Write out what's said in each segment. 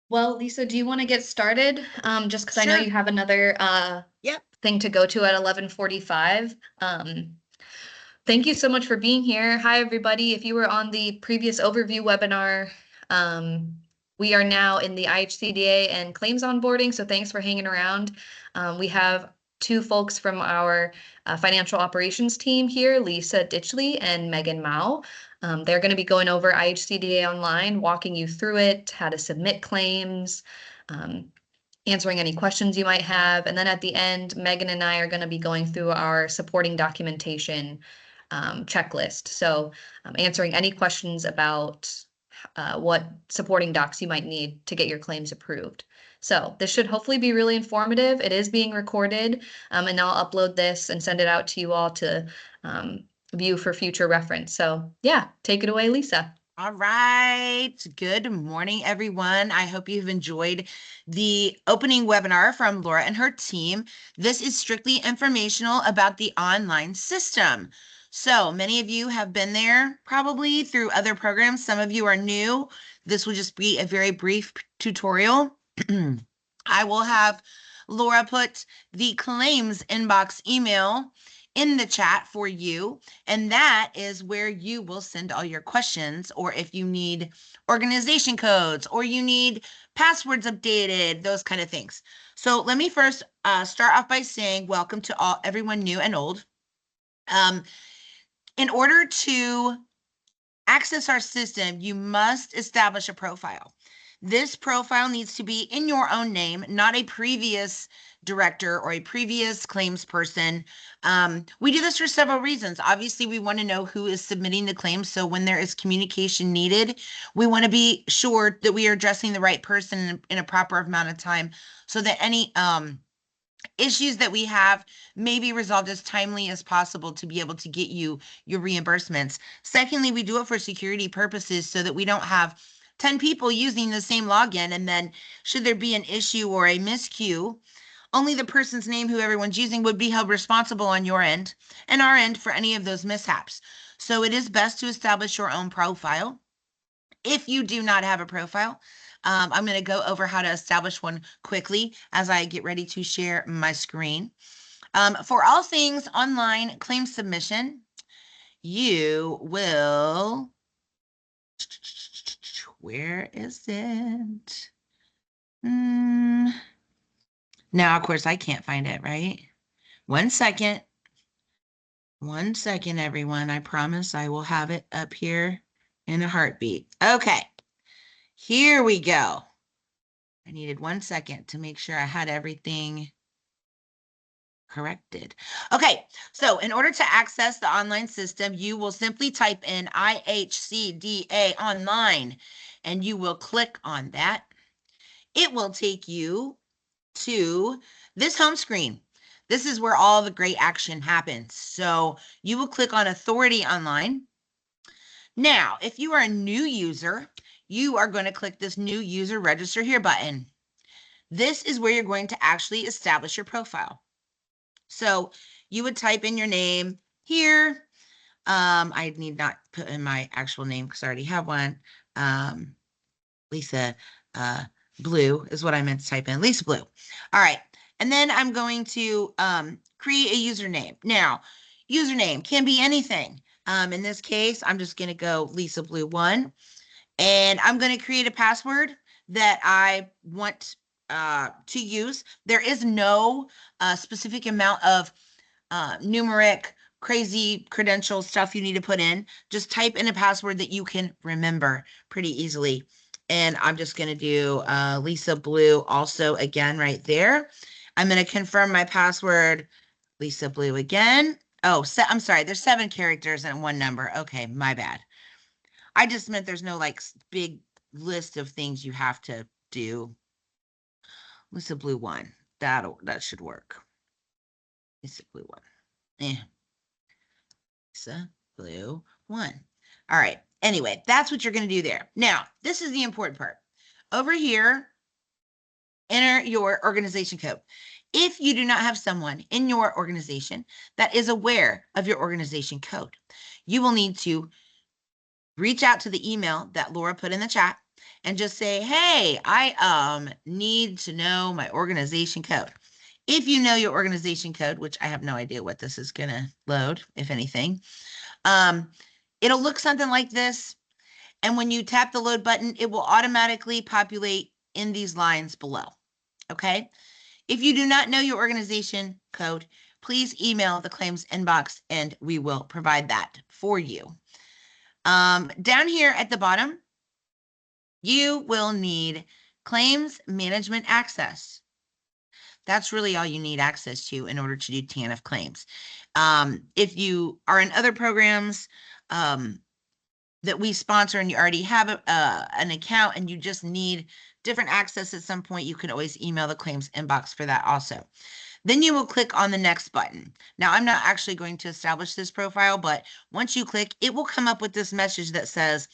Well, Lisa, do you want to get started? Just because I know Sure. you have another Yep. thing to go to at 11:45. Thank you so much for being here. Hi, everybody. If you were on the previous overview webinar, um, we are now in the IHCDA and claims onboarding, so thanks for hanging around. We have two folks from our financial operations team here, Lisa Ditchley and Megan Mao. They're going to be going over IHCDAOnline, walking you through it, how to submit claims, um, answering any questions you might have. And then at the end, Megan and I are going to be going through our supporting documentation checklist. So answering any questions about what supporting docs you might need to get your claims approved. So this should hopefully be really informative. It is being recorded, and I'll upload this and send it out to you all to view for future reference. So yeah, take it away, Lisa. All right. Good morning, everyone. I hope you've enjoyed the opening webinar from Laura and her team. This is strictly informational about the online system. So many of you have been there probably through other programs. Some of you are new. This will just be a very brief tutorial. I will have Laura put the claims inbox email in the chat for you, and that is where you will send all your questions, or if you need organization codes or you need passwords updated, those kind of things. So let me first start off by saying welcome to everyone new and old. In order to access our system, you must establish a profile. This profile needs to be in your own name, not a previous director or a previous claims person. We do this for several reasons. Obviously, we want to know who is submitting the claims. So when there is communication needed, we want to be sure that we are addressing the right person in a proper amount of time so that any issues that we have may be resolved as timely as possible to be able to get you your reimbursements. Secondly, we do it for security purposes so that we don't have 10 people using the same login, and then should there be an issue or a miscue, only the person's name who everyone's using would be held responsible on your end and our end for any of those mishaps. So it is best to establish your own profile. If you do not have a profile, I'm going to go over how to establish one quickly as I get ready to share my screen. For all things online claim submission, you will, where is it? Now, of course, I can't find it, right? 1 second. 1 second, everyone. I promise I will have it up here in a heartbeat. Okay, here we go. I needed 1 second to make sure I had everything corrected. Okay, so in order to access the online system, you will simply type in IHCDAOnline and you will click on that. It will take you to this home screen. This is where all the great action happens. So you will click on Authority Online. Now, if you are a new user, you are going to click this New User Register Here button. This is where you're going to actually establish your profile. So you would type in your name here. I need not put in my actual name because I already have one. Lisa Blue is what I meant to type in. Lisa Blue. All right. And then I'm going to create a username. Now, username can be anything. In this case, I'm just going to go Lisa Blue 1. And I'm going to create a password that I want to use. There is no specific amount of numeric, crazy credential stuff you need to put in. Just type in a password that you can remember pretty easily. And I'm just going to do Lisa Blue also again right there. I'm going to confirm my password, Lisa Blue again. Oh, I'm sorry. There's 7 characters and 1 number. Okay, my bad. I just meant there's no like big list of things you have to do. Lisa Blue 1. That should work. Lisa Blue 1. Lisa Blue 1. All right. Anyway, that's what you're going to do there. Now, this is the important part. Over here, enter your organization code. If you do not have someone in your organization that is aware of your organization code, you will need to reach out to the email that Laura put in the chat and just say, hey, I need to know my organization code. If you know your organization code, which I have no idea what this is going to load, if anything, it'll look something like this. And when you tap the load button, it will automatically populate in these lines below. Okay. If you do not know your organization code, please email the claims inbox and we will provide that for you. Down here at the bottom, you will need claims management access. That's really all you need access to in order to do TANF claims. If you are in other programs that we sponsor and you already have an account and you just need different access at some point, you can always email the claims inbox for that also. Then you will click on the next button. Now, I'm not actually going to establish this profile, but once you click, it will come up with this message that says,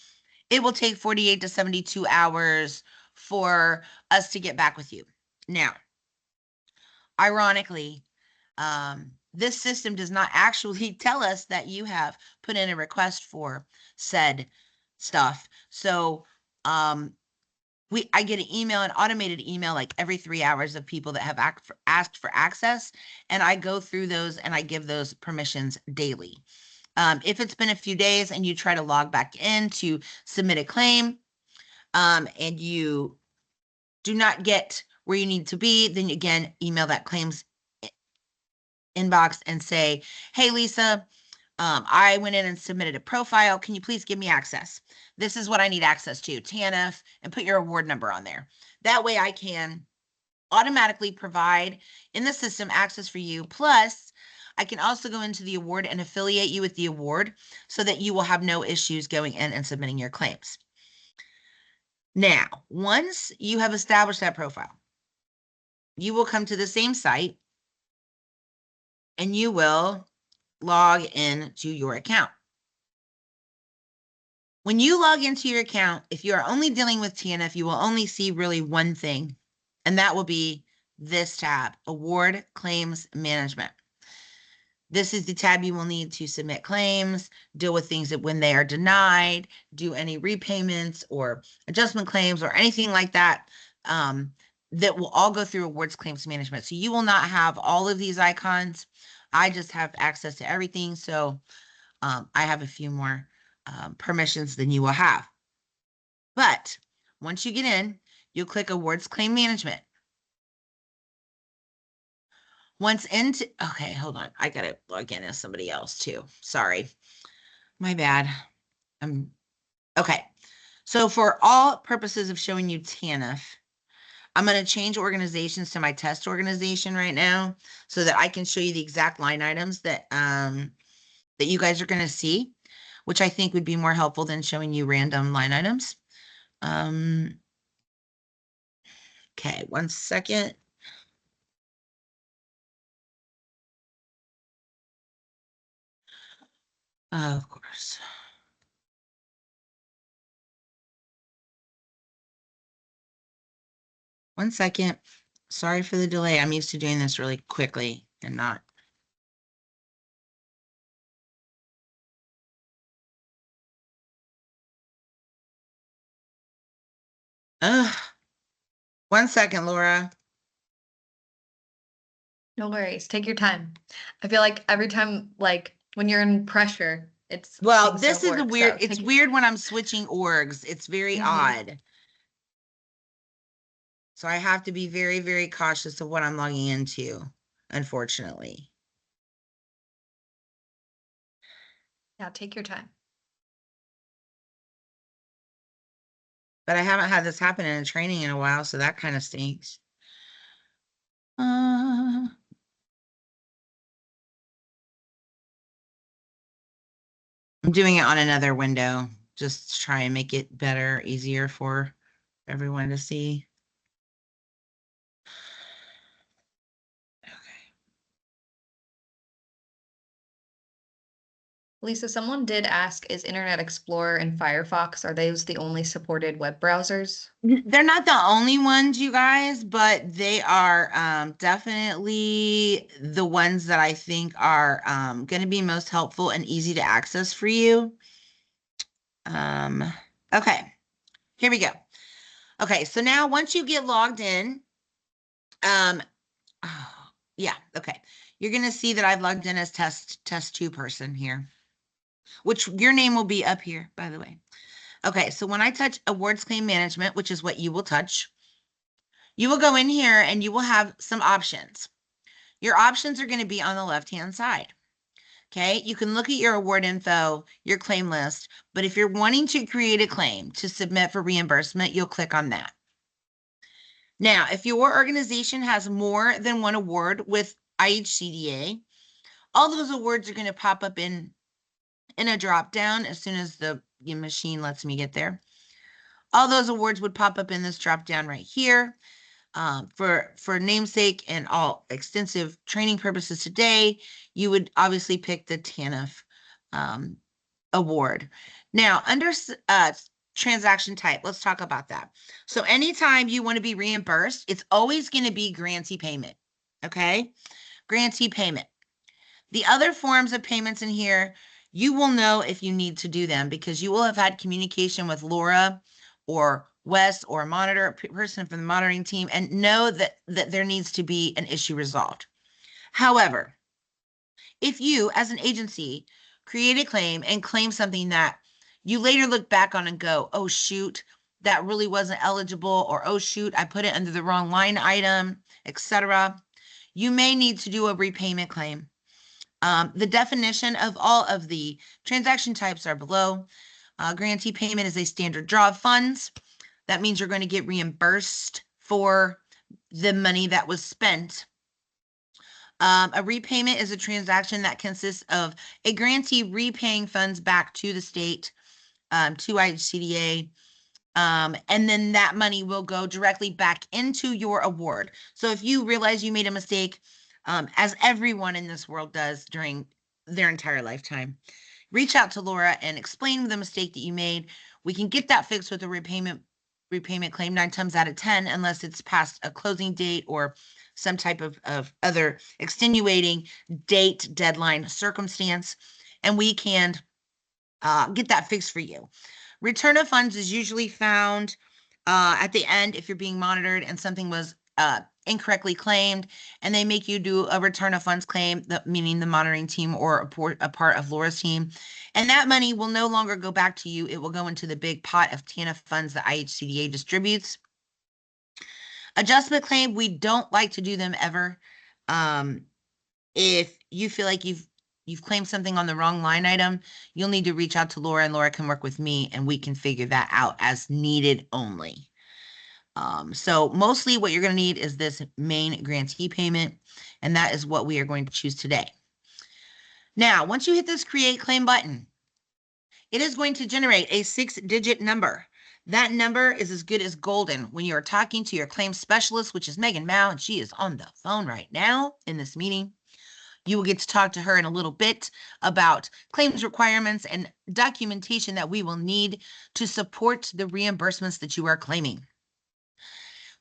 it will take 48 to 72 hours for us to get back with you. Now, ironically, this system does not actually tell us that you have put in a request for said stuff. So I get an email, an automated email, like every 3 hours of people that have asked for access, and I go through those and I give those permissions daily. If it's been a few days and you try to log back in to submit a claim, and you do not get where you need to be, then again, email that claims inbox and say, hey, Lisa, I went in and submitted a profile. Can you please give me access? This is what I need access to, TANF, and put your award number on there. That way I can automatically provide in the system access for you. Plus, I can also go into the award and affiliate you with the award so that you will have no issues going in and submitting your claims. Now, once you have established that profile, you will come to the same site and you will log in to your account. When you log into your account, if you are only dealing with TANF, you will only see really one thing, and that will be this tab, Award Claims Management. This is the tab you will need to submit claims, deal with things that when they are denied, do any repayments or adjustment claims or anything like that, that will all go through Awards Claims Management. So you will not have all of these icons. I just have access to everything. So I have a few more permissions than you will have. But once you get in, you'll click Awards Claim Management. Once into, okay, hold on. I gotta log in as somebody else too. Sorry, my bad. Okay. So for all purposes of showing you TANF, I'm going to change organizations to my test organization right now so that I can show you the exact line items that that you guys are going to see, which I think would be more helpful than showing you random line items. Okay, 1 second. Of course. One second. Sorry for the delay. I'm used to doing this really quickly and not. Ugh. 1 second, Laura. No worries. Take your time. I feel like every time, like when you're in pressure, it's Well, things this don't is a work, weird, so it's weird when I'm switching orgs. It's very odd. So I have to be very, very cautious of what I'm logging into, unfortunately. Yeah, take your time. But I haven't had this happen in a training in a while, so that kind of stinks. I'm doing it on another window, just to try and make it better, easier for everyone to see. Lisa, someone did ask, is Internet Explorer and Firefox, are those the only supported web browsers? They're not the only ones, you guys, but they are definitely the ones that I think are going to be most helpful and easy to access for you. Okay, here we go. Okay, so now once you get logged in, yeah, okay. You're going to see that I've logged in as test 2 person here, which your name will be up here, by the way. Okay, so when I touch awards claim management, which is what you will touch, you will go in here and you will have some options. Your options are going to be on the left-hand side. Okay, you can look at your award info, your claim list, but if you're wanting to create a claim to submit for reimbursement, you'll click on that. Now, if your organization has more than one award with IHCDA, all those awards are going to pop up in a drop down as soon as the machine lets me get there. All those awards would pop up in this drop down right here. For namesake and all extensive training purposes today, you would obviously pick the TANF award. Now, under transaction type, let's talk about that. So anytime you want to be reimbursed, it's always going to be grantee payment. Okay, grantee payment. The other forms of payments in here, you will know if you need to do them because you will have had communication with Laura or Wes or a person from the monitoring team and know that there needs to be an issue resolved. However, if you as an agency create a claim and claim something that you later look back on and go, oh shoot, that really wasn't eligible, or oh shoot, I put it under the wrong line item, etc., you may need to do a repayment claim. The definition of all of the transaction types are below. Grantee payment is a standard draw of funds. That means you're going to get reimbursed for the money that was spent. A repayment is a transaction that consists of a grantee repaying funds back to the state, to IHCDA, and then that money will go directly back into your award. So if you realize you made a mistake, as everyone in this world does during their entire lifetime, reach out to Laura and explain the mistake that you made. We can get that fixed with a repayment claim 9 times out of 10, unless it's past a closing date or some type of other extenuating date, deadline, circumstance, and we can get that fixed for you. Return of funds is usually found at the end if you're being monitored and something was incorrectly claimed, and they make you do a return of funds claim, meaning the monitoring team or a part of Laura's team, and that money will no longer go back to you. It will go into the big pot of TANF funds that IHCDA distributes. Adjustment claim, we don't like to do them ever. If you feel like you've claimed something on the wrong line item, you'll need to reach out to Laura, and Laura can work with me and we can figure that out as needed only. So mostly what you're going to need is this main grantee payment, and that is what we are going to choose today. Now, once you hit this create claim button, it is going to generate a 6-digit number. That number is as good as golden when you are talking to your claim specialist, which is Megan Mao, and she is on the phone right now in this meeting. You will get to talk to her in a little bit about claims requirements and documentation that we will need to support the reimbursements that you are claiming.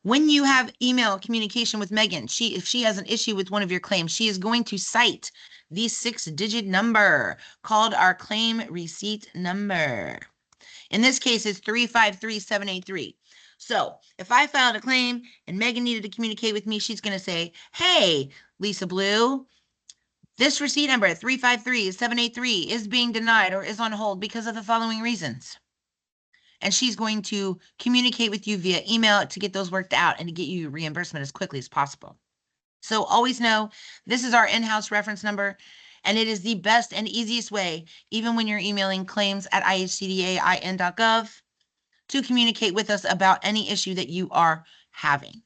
When you have email communication with Megan, if she has an issue with one of your claims, she is going to cite the 6-digit number called our claim receipt number. In this case, it's 353783. So if I filed a claim and Megan needed to communicate with me, she's going to say, hey, Lisa Blue, this receipt number 353783 is being denied or is on hold because of the following reasons. And she's going to communicate with you via email to get those worked out and to get you reimbursement as quickly as possible. So always know this is our in-house reference number, and it is the best and easiest way, even when you're emailing claims@ihcdain.gov, to communicate with us about any issue that you are having.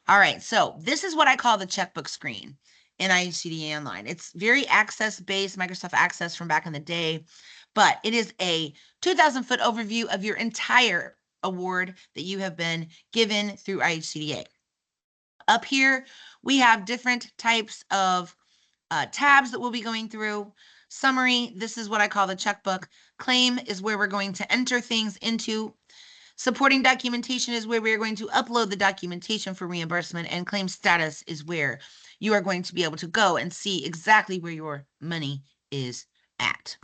All right, so this is what I call the checkbook screen in IHCDAOnline. It's very access-based, Microsoft Access from back in the day, but it is a 2,000-foot overview of your entire award that you have been given through IHCDA. Up here, we have different types of tabs that we'll be going through. Summary, this is what I call the checkbook. Claim is where we're going to enter things into. Supporting documentation is where we're going to upload the documentation for reimbursement, and claim status is where you are going to be able to go and see exactly where your money is at.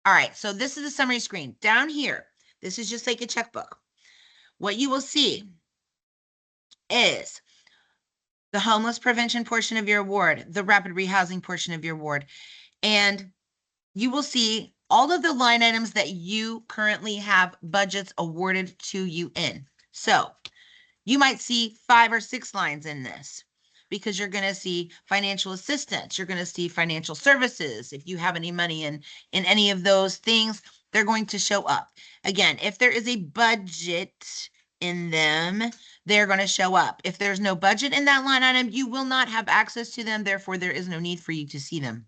All right, so this is the summary screen. Down here, this is just like a checkbook. what you will see is the homeless prevention portion of your award, the rapid rehousing portion of your award, and you will see all of the line items that you currently have budgets awarded to you in. So you might see 5 or 6 lines in this because you're going to see financial assistance. You're going to see financial services. If you have any money in any of those things, they're going to show up. Again, if there is a budget in them, they're going to show up. If there's no budget in that line item, you will not have access to them. Therefore, there is no need for you to see them.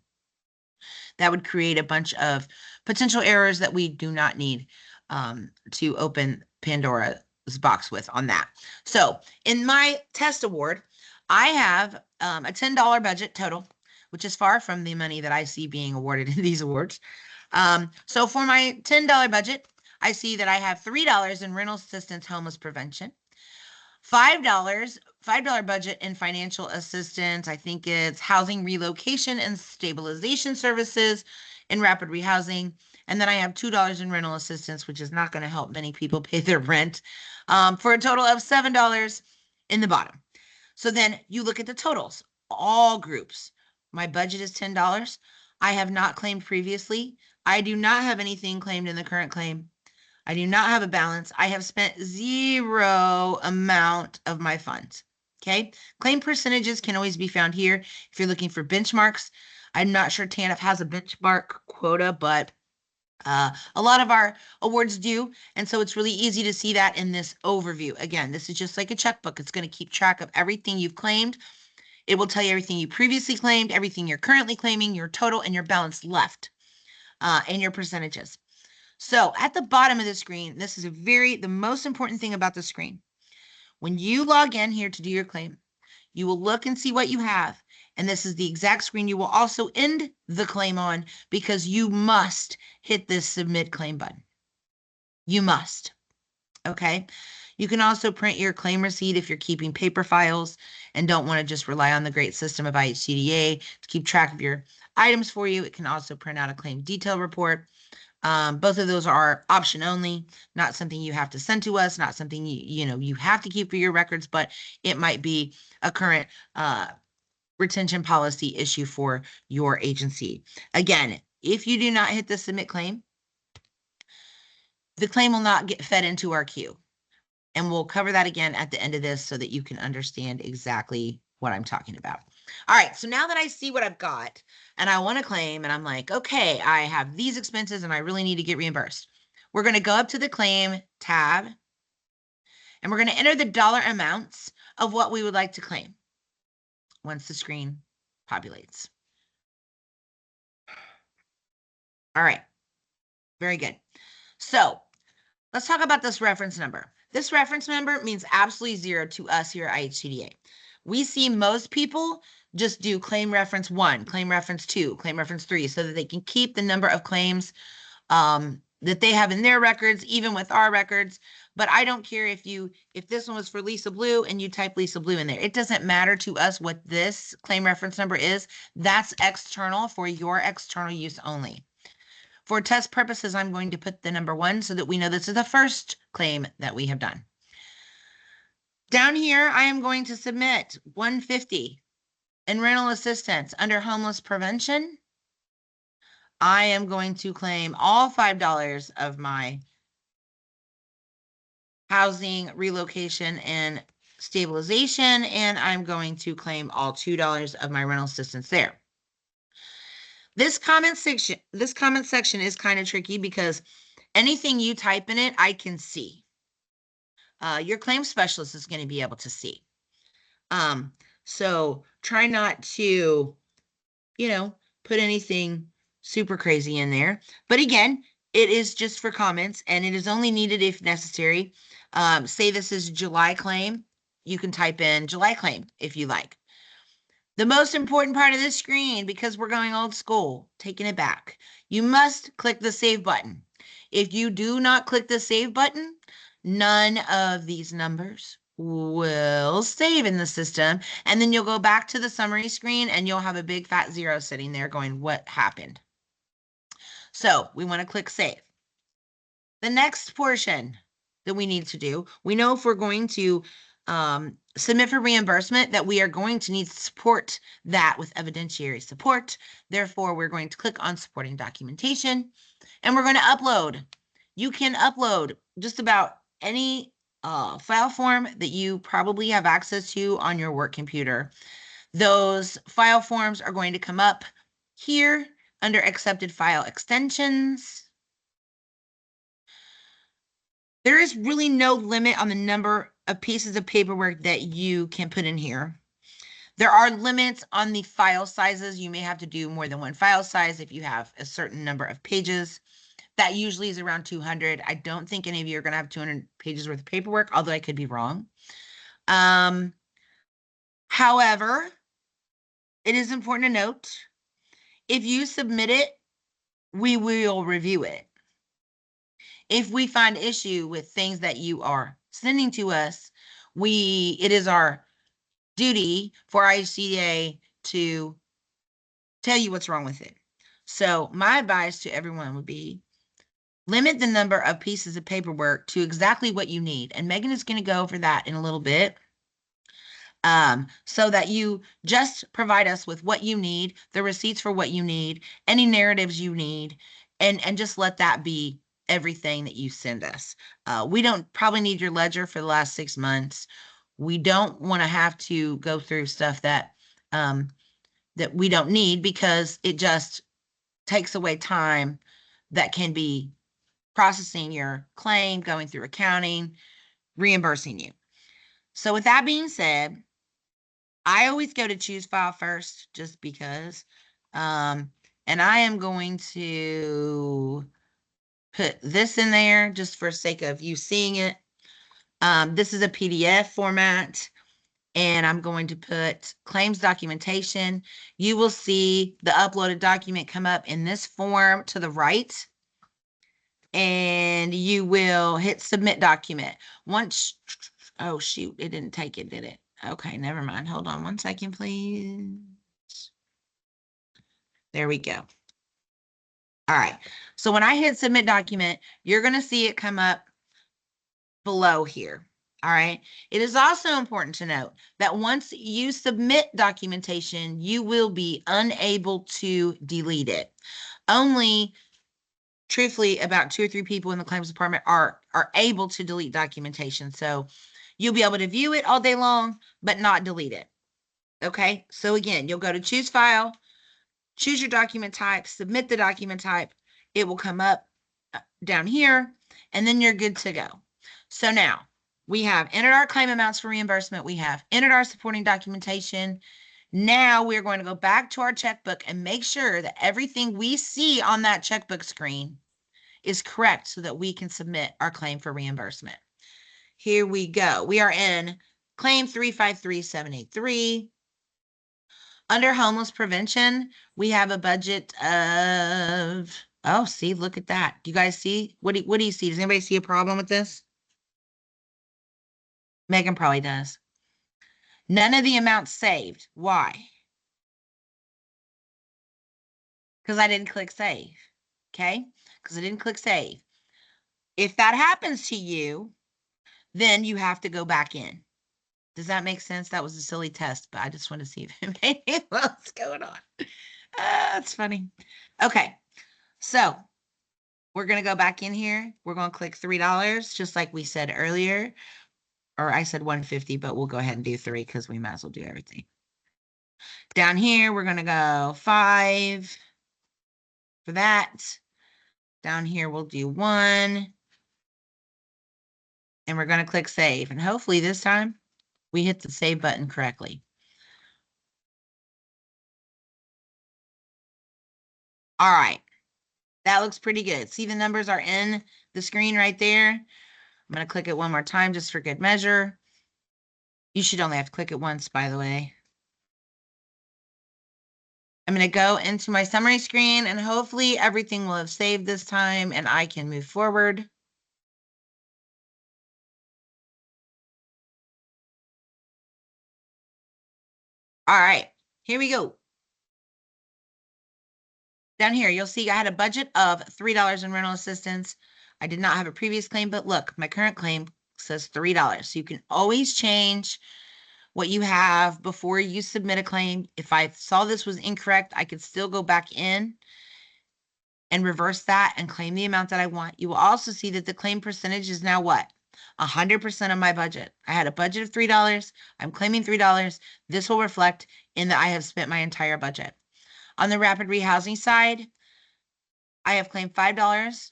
That would create a bunch of potential errors that we do not need to open Pandora's box with on that. So in my test award, I have a $10 budget total, which is far from the money that I see being awarded in these awards. So for my $10 budget, I see that I have $3 in rental assistance homeless prevention, $5 budget in financial assistance. I think it's housing relocation and stabilization services and rapid rehousing. And then I have $2 in rental assistance, which is not going to help many people pay their rent, for a total of $7 in the bottom. So then you look at the totals, all groups. My budget is $10. I have not claimed previously. I do not have anything claimed in the current claim. I do not have a balance. I have spent 0 amount of my funds. Okay. Claim percentages can always be found here if you're looking for benchmarks. I'm not sure TANF has a benchmark quota, but a lot of our awards do. And so it's really easy to see that in this overview. Again, this is just like a checkbook. It's going to keep track of everything you've claimed. It will tell you everything you previously claimed, everything you're currently claiming, your total and your balance left, and your percentages. So at the bottom of the screen, this is the most important thing about the screen. When you log in here to do your claim, you will look and see what you have. And this is the exact screen you will also end the claim on, because you must hit this submit claim button. You must. Okay. You can also print your claim receipt if you're keeping paper files and don't want to just rely on the great system of IHCDA to keep track of your items for you. It can also print out a claim detail report. Both of those are option only, not something you have to send to us, not something you have to keep for your records, but it might be a current retention policy issue for your agency. Again, if you do not hit the submit claim, the claim will not get fed into our queue. And we'll cover that again at the end of this so that you can understand exactly what I'm talking about. All right, so now that I see what I've got and I want to claim and I'm like, okay, I have these expenses and I really need to get reimbursed. We're going to go up to the claim tab and we're going to enter the dollar amounts of what we would like to claim once the screen populates. All right, very good. So let's talk about this reference number. This reference number means absolutely 0 to us here at IHCDA. We see most people just do claim reference 1, claim reference 2, claim reference 3, so that they can keep the number of claims that they have in their records, even with our records. But I don't care if this one was for Lisa Blue and you type Lisa Blue in there. It doesn't matter to us what this claim reference number is. That's external for your external use only. For test purposes, I'm going to put the number 1 so that we know this is the first claim that we have done. Down here, I am going to submit $150 in rental assistance under homeless prevention. I am going to claim all $5 of my housing relocation and stabilization, and I'm going to claim all $2 of my rental assistance there. This comment section is kind of tricky because anything you type in it, I can see. Your claim specialist is going to be able to see. So try not to, put anything super crazy in there. But again, it is just for comments and it is only needed if necessary. Say this is July claim. You can type in July claim if you like. The most important part of this screen, because we're going old school, taking it back, you must click the save button. If you do not click the save button, none of these numbers will save in the system. And then you'll go back to the summary screen and you'll have a big fat 0 sitting there going, what happened? So we want to click save. The next portion that we need to do. We know if we're going to submit for reimbursement that we are going to need to support that with evidentiary support. Therefore, we're going to click on supporting documentation and we're going to upload. You can upload just about any file form that you probably have access to on your work computer. Those file forms are going to come up here under accepted file extensions. There is really no limit on the number of pieces of paperwork that you can put in here. There are limits on the file sizes. You may have to do more than one file size if you have a certain number of pages. That usually is around 200. I don't think any of you are going to have 200 pages worth of paperwork, although I could be wrong. However, it is important to note, if you submit it, we will review it. If we find issue with things that you are sending to us, it is our duty for IHCDA to tell you what's wrong with it. So my advice to everyone would be limit the number of pieces of paperwork to exactly what you need. And Megan is going to go over that in a little bit. So that you just provide us with what you need, the receipts for what you need, any narratives you need, and just let that be everything that you send us. We don't probably need your ledger for the last 6 months. We don't want to have to go through stuff that that we don't need because it just takes away time that can be processing your claim, going through accounting, reimbursing you. So with that being said, I always go to choose file first just because. And I am going to put this in there just for sake of you seeing it. This is a PDF format. And I'm going to put claims documentation. You will see the uploaded document come up in this form to the right. And you will hit submit document. Once, oh shoot, it didn't take it, did it? Okay, never mind. Hold on 1 second, please. There we go. All right. So when I hit submit document, you're going to see it come up below here. All right. It is also important to note that once you submit documentation, you will be unable to delete it. Only, truthfully, about 2 or 3 people in the claims department are able to delete documentation. So you'll be able to view it all day long, but not delete it. Okay. So again, you'll go to choose file, choose your document type, submit the document type. It will come up down here, and then you're good to go. So now we have entered our claim amounts for reimbursement. We have entered our supporting documentation. Now we're going to go back to our checkbook and make sure that everything we see on that checkbook screen is correct so that we can submit our claim for reimbursement. Here we go. We are in claim 353783. Under homeless prevention, we have a budget of, oh, see, look at that. Do you guys see? What do you see? Does anybody see a problem with this? Megan probably does. None of the amounts saved. Why? Because I didn't click save. Okay? Because I didn't click save. If that happens to you, then you have to go back in. Does that make sense? That was a silly test, but I just want to see if it made it. What's going on? That's funny. Okay. So we're going to go back in here. We're going to click $3, just like we said earlier. Or I said 150, but we'll go ahead and do 3 because we might as well do everything. Down here, we're going to go 5 for that. Down here, we'll do 1. And we're going to click save. And hopefully this time we hit the save button correctly. All right. That looks pretty good. See, the numbers are in the screen right there. I'm going to click it one more time just for good measure. You should only have to click it once, by the way. I'm going to go into my summary screen and hopefully everything will have saved this time and I can move forward. All right, here we go. Down here, you'll see I had a budget of $3 in rental assistance. I did not have a previous claim, but look, my current claim says $3. So you can always change what you have before you submit a claim. If I saw this was incorrect, I could still go back in and reverse that and claim the amount that I want. You will also see that the claim percentage is now what? 100% of my budget. I had a budget of $3. I'm claiming $3. This will reflect in that I have spent my entire budget. On the rapid rehousing side, I have claimed $5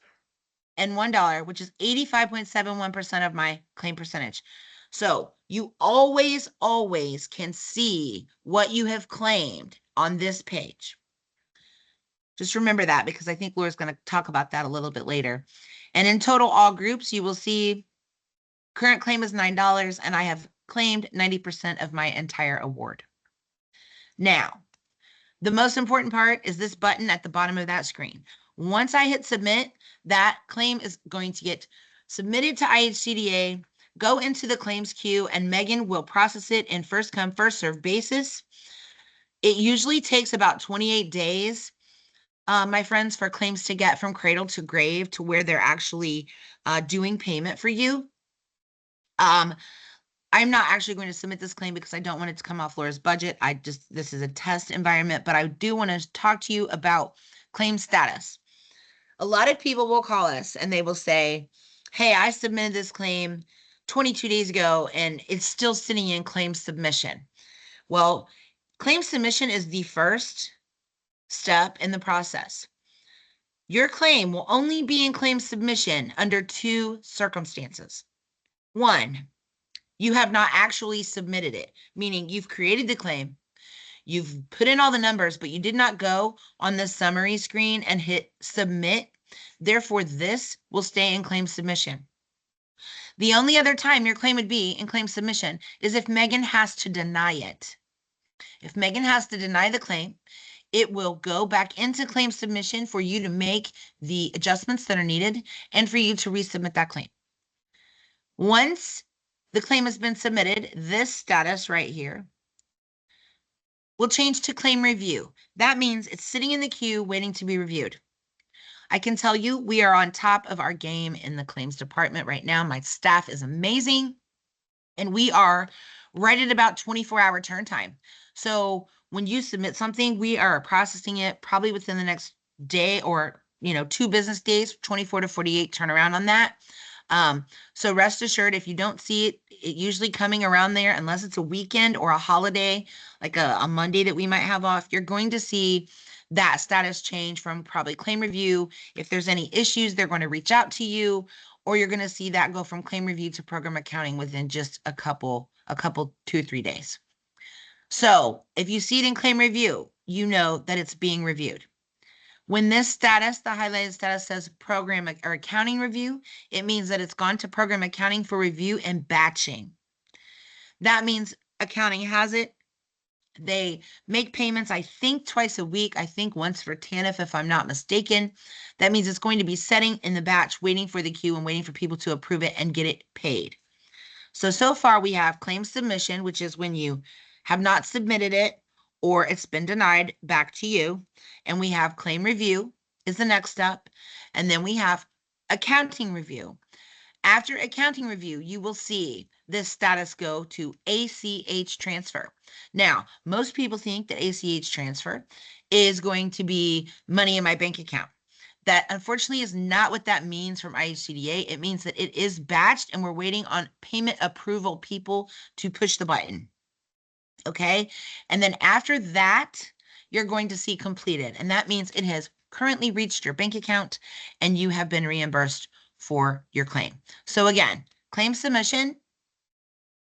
and $1, which is 85.71% of my claim percentage. So you always can see what you have claimed on this page. Just remember that, because I think Laura's going to talk about that a little bit later. And in total, all groups, you will see current claim is $9, and I have claimed 90% of my entire award. Now, the most important part is this button at the bottom of that screen. Once I hit submit, that claim is going to get submitted to IHCDA, go into the claims queue, and Megan will process it in first come, first serve basis. It usually takes about 28 days, my friends, for claims to get from cradle to grave to where they're actually doing payment for you. I'm not actually going to submit this claim because I don't want it to come off Laura's budget. This is a test environment, but I do want to talk to you about claim status. A lot of people will call us and they will say, hey, I submitted this claim 22 days ago and it's still sitting in claim submission. Well, claim submission is the first step in the process. Your claim will only be in claim submission under two circumstances. One, you have not actually submitted it, meaning you've created the claim, you've put in all the numbers, but you did not go on the summary screen and hit submit. Therefore, this will stay in claim submission. The only other time your claim would be in claim submission is if Megan has to deny it. If Megan has to deny the claim, it will go back into claim submission for you to make the adjustments that are needed and for you to resubmit that claim. Once the claim has been submitted, this status right here will change to claim review. That means it's sitting in the queue waiting to be reviewed. I can tell you we are on top of our game in the claims department right now. My staff is amazing, and we are right at about 24-hour turn time. So when you submit something, we are processing it probably within the next day or 2 business days, 24 to 48 turnaround on that. So rest assured, if you don't see it usually coming around there, unless it's a weekend or a holiday, like a Monday that we might have off, you're going to see that status change from probably claim review. If there's any issues, they're going to reach out to you, or you're going to see that go from claim review to program accounting within just a couple 2 or 3 days. So if you see it in claim review, you know that it's being reviewed. When this status, the highlighted status, says program or accounting review, it means that it's gone to program accounting for review and batching. That means accounting has it. They make payments, I think, twice a week. I think once for TANF, if I'm not mistaken. That means it's going to be setting in the batch, waiting for the queue and waiting for people to approve it and get it paid. So far we have claim submission, which is when you have not submitted it or it's been denied back to you. And we have claim review is the next step. And then we have accounting review. After accounting review, you will see this status go to ACH transfer. Now, most people think that ACH transfer is going to be money in my bank account. That unfortunately is not what that means from IHCDA. It means that it is batched and we're waiting on payment approval people to push the button. Okay. And then after that, you're going to see completed. And that means it has currently reached your bank account and you have been reimbursed for your claim. So again, claim submission,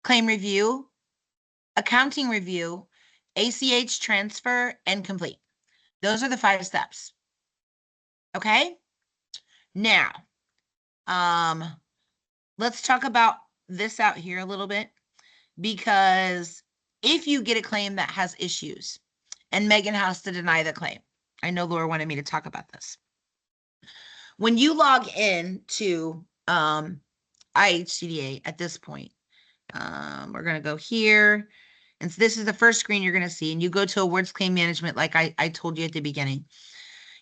claim review, accounting review, ACH transfer, and complete. Those are the 5 steps. Okay. Now, let's talk about this out here a little bit, because if you get a claim that has issues and Megan has to deny the claim, I know Laura wanted me to talk about this. When you log in to IHCDA at this point, we're going to go here. And so this is the first screen you're going to see. And you go to awards claim management like I told you at the beginning.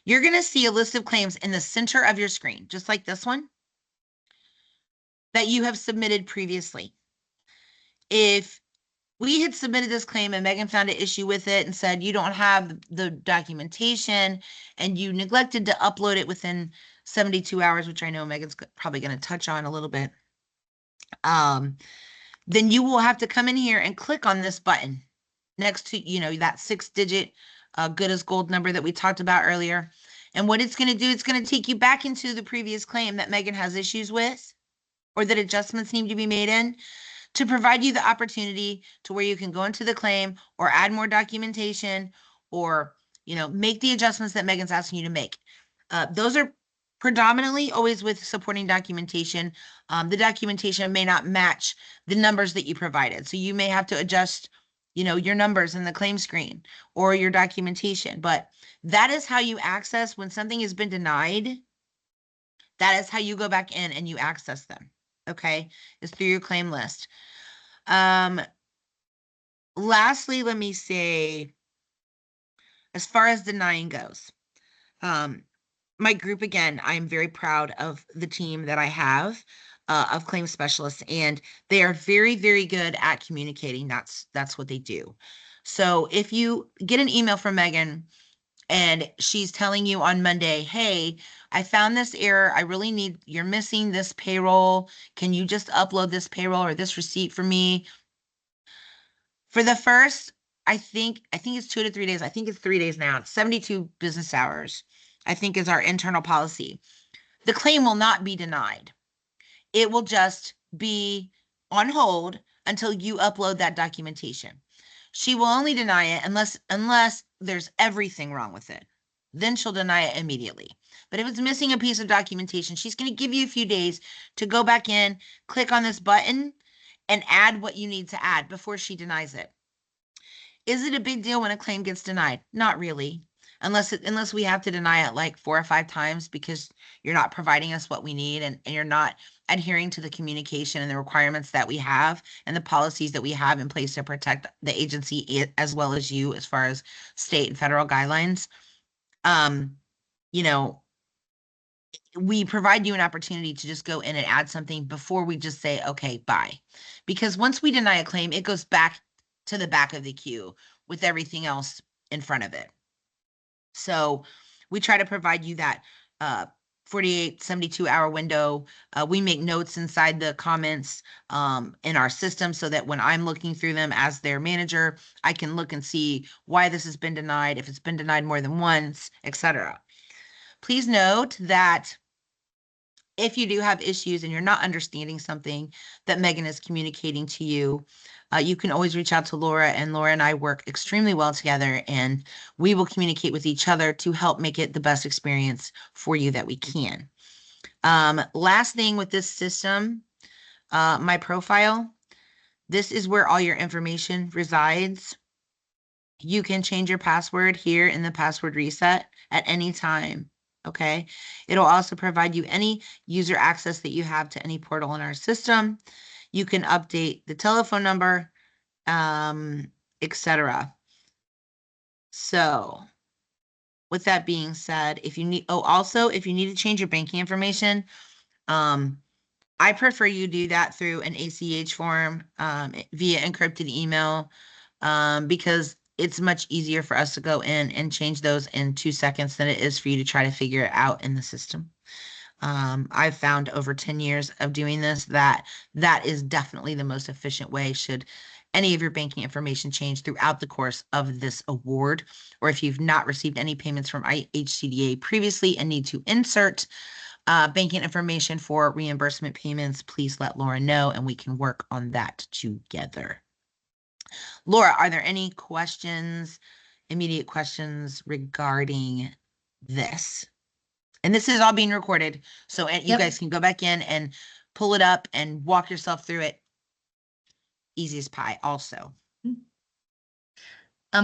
you're going to see a list of claims in the center of your screen, just like this one, that you have submitted previously. If we had submitted this claim and Megan found an issue with it and said you don't have the documentation and you neglected to upload it within 72 hours, which I know Megan's probably going to touch on a little bit, then you will have to come in here and click on this button next to, that 6-digit good as gold number that we talked about earlier. And what it's going to do, it's going to take you back into the previous claim that Megan has issues with or that adjustments need to be made in, to provide you the opportunity to where you can go into the claim or add more documentation or, make the adjustments that Megan's asking you to make. Those are predominantly always with supporting documentation. The documentation may not match the numbers that you provided. So you may have to adjust, your numbers in the claim screen or your documentation. But that is how you access when something has been denied. That is how you go back in and you access them. Okay, is through your claim list. Lastly, let me say, as far as denying goes, my group, again, I'm very proud of the team that I have of claim specialists, and they are very, very good at communicating. That's what they do. So if you get an email from Megan and she's telling you on Monday, hey, I found this error. You're missing this payroll. Can you just upload this payroll or this receipt for me? For the first, I think it's 2 to 3 days. I think it's 3 days now. It's 72 business hours, I think, is our internal policy. The claim will not be denied. It will just be on hold until you upload that documentation. She will only deny it unless there's everything wrong with it. Then she'll deny it immediately. But if it's missing a piece of documentation, she's going to give you a few days to go back in, click on this button, and add what you need to add before she denies it. Is it a big deal when a claim gets denied? Not really. Unless we have to deny it like 4 or 5 times because you're not providing us what we need and you're not adhering to the communication and the requirements that we have and the policies that we have in place to protect the agency as well as you as far as state and federal guidelines. We provide you an opportunity to just go in and add something before we just say, okay, bye. Because once we deny a claim, it goes back to the back of the queue with everything else in front of it. So we try to provide you that 48, 72-hour window. We make notes inside the comments in our system so that when I'm looking through them as their manager, I can look and see why this has been denied, if it's been denied more than once, etc. Please note that if you do have issues and you're not understanding something that Megan is communicating to you, you can always reach out to Laura, and Laura and I work extremely well together, and we will communicate with each other to help make it the best experience for you that we can. Last thing with this system, my profile, this is where all your information resides. You can change your password here in the password reset at any time. Okay. It'll also provide you any user access that you have to any portal in our system. You can update the telephone number, etc. So with that being said, if you need, if you need to change your banking information, I prefer you do that through an ACH form via encrypted email because it's much easier for us to go in and change those in 2 seconds than it is for you to try to figure it out in the system. I've found over 10 years of doing this that is definitely the most efficient way should any of your banking information change throughout the course of this award, or if you've not received any payments from IHCDA previously and need to insert banking information for reimbursement payments, please let Laura know and we can work on that together. Laura, are there any immediate questions regarding this? And this is all being recorded, so you guys can go back in and pull it up and walk yourself through it. Easy as pie also.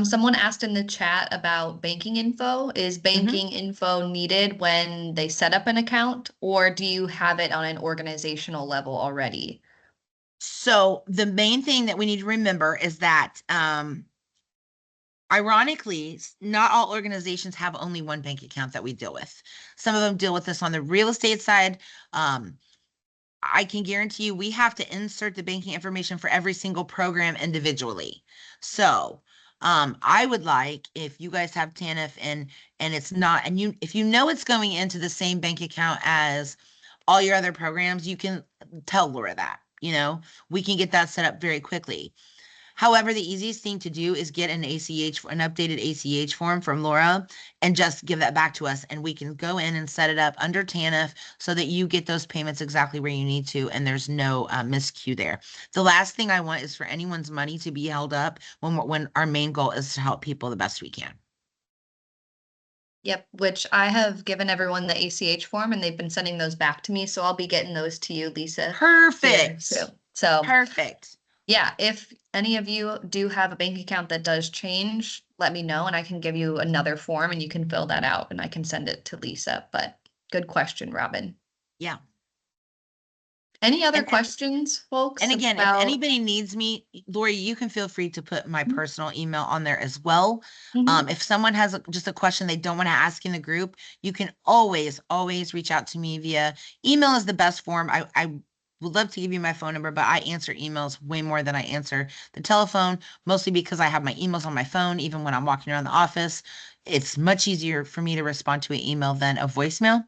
Someone asked in the chat about banking info. Is banking info needed when they set up an account, or do you have it on an organizational level already? So the main thing that we need to remember is that ironically, not all organizations have only one bank account that we deal with. Some of them deal with this on the real estate side. I can guarantee you we have to insert the banking information for every single program individually. So I would like, if you guys have TANF and it's not, and if you know it's going into the same bank account as all your other programs, you can tell Laura that, we can get that set up very quickly. However, the easiest thing to do is get an updated ACH form from Laura and just give that back to us, and we can go in and set it up under TANF so that you get those payments exactly where you need to, and there's no miscue there. The last thing I want is for anyone's money to be held up when our main goal is to help people the best we can. Yep, which I have given everyone the ACH form, and they've been sending those back to me, so I'll be getting those to you, Lisa. Perfect. So perfect. Yeah, if any of you do have a bank account that does change, let me know and I can give you another form and you can fill that out and I can send it to Lisa. But good question, Robin. Yeah. Any other questions, folks? And again, if anybody needs me, Lori, you can feel free to put my personal email on there as well. If someone has just a question they don't want to ask in the group, you can always reach out to me via email is the best form. I would love to give you my phone number, but I answer emails way more than I answer the telephone, mostly because I have my emails on my phone, even when I'm walking around the office. It's much easier for me to respond to an email than a voicemail.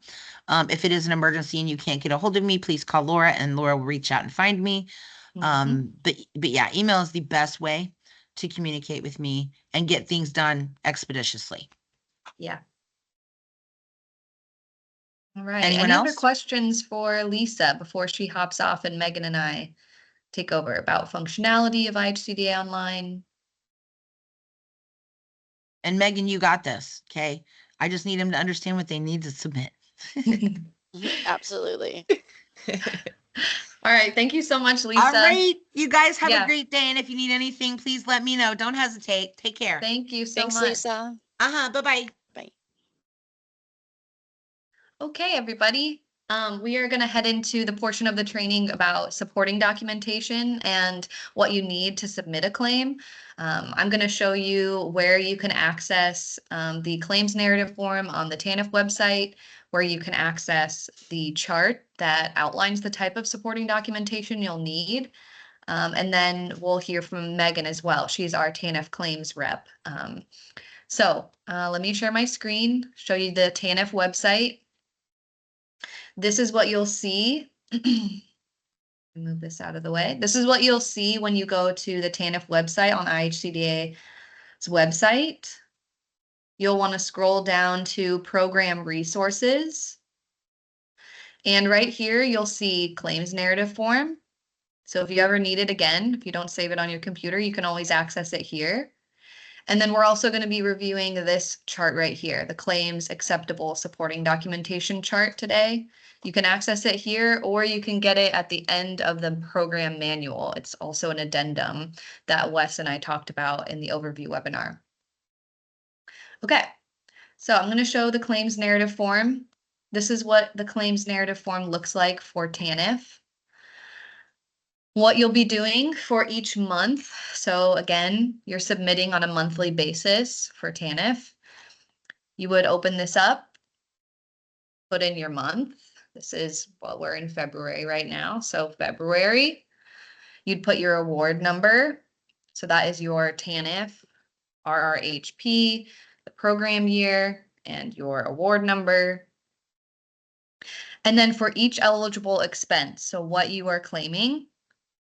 If it is an emergency and you can't get a hold of me, please call Laura and Laura will reach out and find me. But yeah, email is the best way to communicate with me and get things done expeditiously. Yeah. All right. Anyone Any else? other questions for Lisa before she hops off and Megan and I take over about functionality of IHCDAOnline? And Megan, you got this. Okay. I just need them to understand what they need to submit. Absolutely. All right. Thank you so much, Lisa. All right. You guys have a great day. And if you need anything, please let me know. Don't hesitate. Take care. Thank you so Thanks, much. Lisa. Bye-bye. Bye. Okay, everybody. We are going to head into the portion of the training about supporting documentation and what you need to submit a claim. I'm going to show you where you can access the claims narrative form on the TANF website, where you can access the chart that outlines the type of supporting documentation you'll need. And then we'll hear from Megan as well. She's our TANF claims rep. So let me share my screen, show you the TANF website. This is what you'll see. Move this out of the way. This is what you'll see when you go to the TANF website on IHCDA's website. You'll want to scroll down to program resources. And right here, you'll see claims narrative form. So if you ever need it again, if you don't save it on your computer, you can always access it here. And then we're also going to be reviewing this chart right here, the claims acceptable supporting documentation chart today. You can access it here, or you can get it at the end of the program manual. It's also an addendum that Wes and I talked about in the overview webinar. Okay, so I'm going to show the claims narrative form. This is what the claims narrative form looks like for TANF. What you'll be doing for each month. So again, you're submitting on a monthly basis for TANF. You would open this up, put in your month. This is, well, we're in February right now. So February, you'd put your award number. So that is your TANF, RRHP, the program year, and your award number. And then for each eligible expense, so what you are claiming,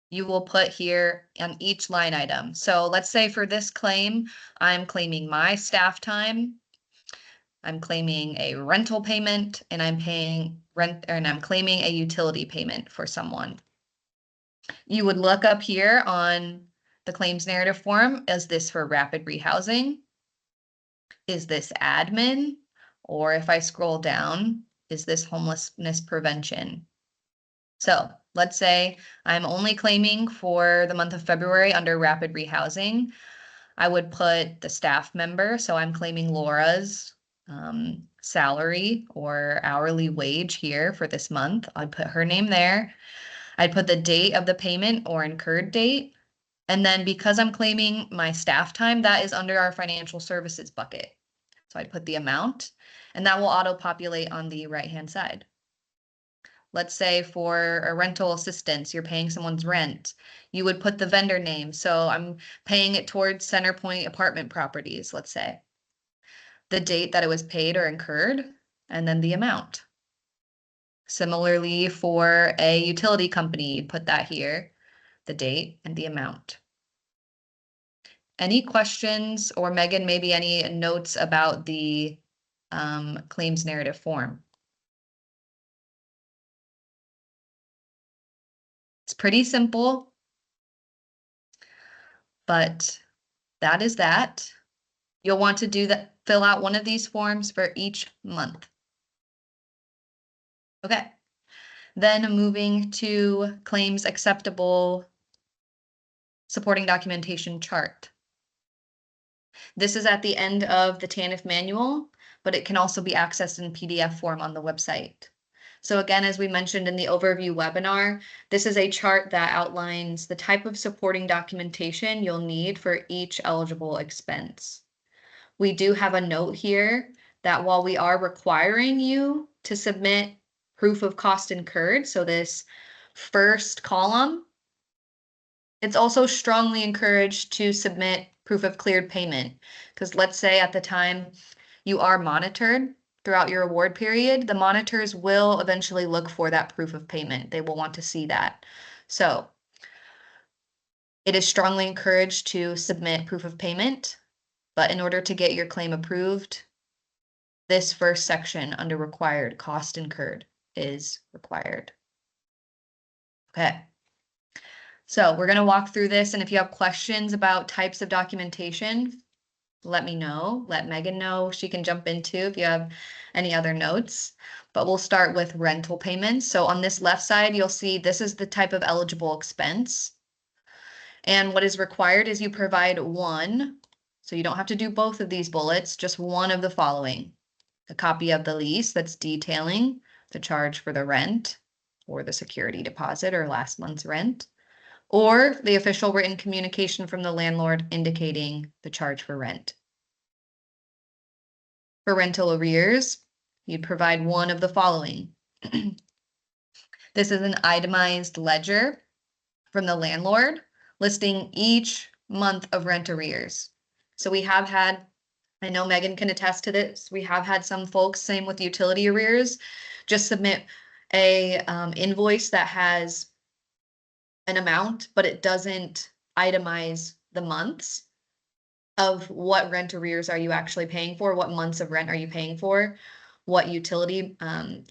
you will put here on each line item. So let's say for this claim, I'm claiming my staff time, I'm claiming a rental payment, and I'm paying rent, and I'm claiming a utility payment for someone. You would look up here on the claims narrative form, is this for rapid rehousing? Is this admin? Or if I scroll down, is this homelessness prevention? So let's say I'm only claiming for the month of February under rapid rehousing. I would put the staff member. So I'm claiming Laura's salary or hourly wage here for this month. I'd put her name there. I'd put the date of the payment or incurred date. And then because I'm claiming my staff time, that is under our financial services bucket. So I'd put the amount, and that will auto-populate on the right-hand side. Let's say for a rental assistance, you're paying someone's rent. You would put the vendor name. So I'm paying it towards Centerpoint apartment properties, let's say. The date that it was paid or incurred, and then the amount. Similarly, for a utility company, you'd put that here, the date and the amount. Any questions, or Megan, maybe any notes about the claims narrative form? It's pretty simple, but that is that. You'll want to do that, fill out one of these forms for each month. Okay. Then moving to claims acceptable supporting documentation chart. This is at the end of the TANF manual, but it can also be accessed in PDF form on the website. So again, as we mentioned in the overview webinar, this is a chart that outlines the type of supporting documentation you'll need for each eligible expense. We do have a note here that while we are requiring you to submit proof of cost incurred, so this first column, it's also strongly encouraged to submit proof of cleared payment. Because let's say at the time you are monitored throughout your award period, the monitors will eventually look for that proof of payment. They will want to see that. So it is strongly encouraged to submit proof of payment, but in order to get your claim approved, this first section under required cost incurred is required. Okay. So we're going to walk through this, and if you have questions about types of documentation, let me know. Let Megan know. She can jump in too if you have any other notes. But we'll start with rental payments. So on this left side, you'll see this is the type of eligible expense. And what is required is you provide one. So you don't have to do both of these bullets, just one of the following. A copy of the lease that's detailing the charge for the rent or the security deposit or last month's rent, or the official written communication from the landlord indicating the charge for rent. For rental arrears, you'd provide one of the following. This is an itemized ledger from the landlord listing each month of rent arrears. So we have had, I know Megan can attest to this, we have had some folks, same with utility arrears, just submit a invoice that has an amount, but it doesn't itemize the months of what rent arrears are you actually paying for, what months of rent are you paying for, what utility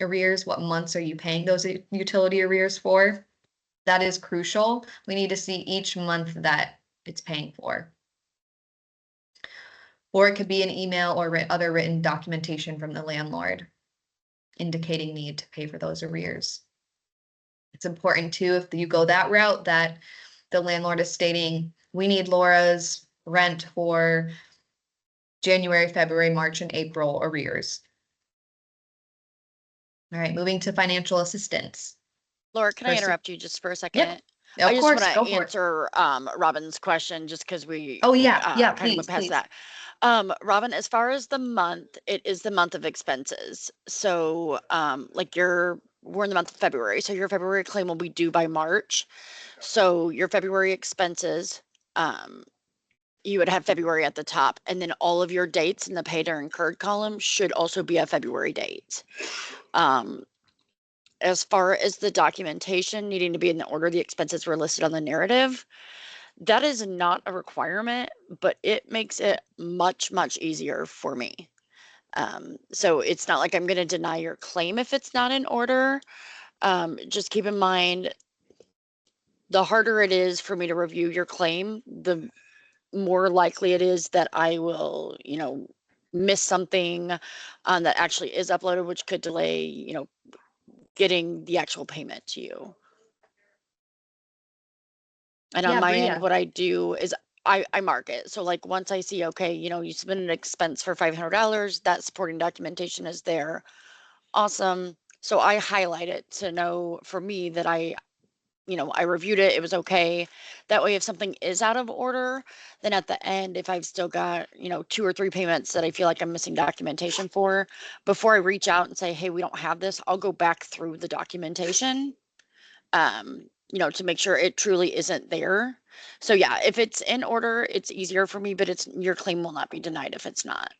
arrears, what months are you paying those utility arrears for. That is crucial. We need to see each month that it's paying for. Or it could be an email or other written documentation from the landlord indicating need to pay for those arrears. It's important too, if you go that route, that the landlord is stating, we need Laura's rent for January, February, March, and April arrears. All right, moving to financial assistance. Laura, can I interrupt you just for a second? Yep. I Of just course, want go to for it. answer Robin's question just because we Oh yeah, kind of please, went past please. that. Robin, as far as the month, it is the month of expenses. So like we're in the month of February, so your February claim will be due by March. So your February expenses, you would have February at the top, and then all of your dates in the paid or incurred column should also be a February date. As far as the documentation needing to be in the order the expenses were listed on the narrative, that is not a requirement, but it makes it much, much easier for me. So it's not like I'm going to deny your claim if it's not in order. Just keep in mind, the harder it is for me to review your claim, the more likely it is that I will, miss something that actually is uploaded, which could delay, getting the actual payment to you. And on my end, what I do is I mark it. So like once I see, okay, you submit an expense for $500, that supporting documentation is there. Awesome. So I highlight it to know for me that I I reviewed it, it was okay. That way, if something is out of order, then at the end, if I've still got, 2 or 3 payments that I feel like I'm missing documentation for, before I reach out and say, hey, we don't have this, I'll go back through the documentation, to make sure it truly isn't there. So yeah, if it's in order, it's easier for me, but your claim will not be denied if it's not.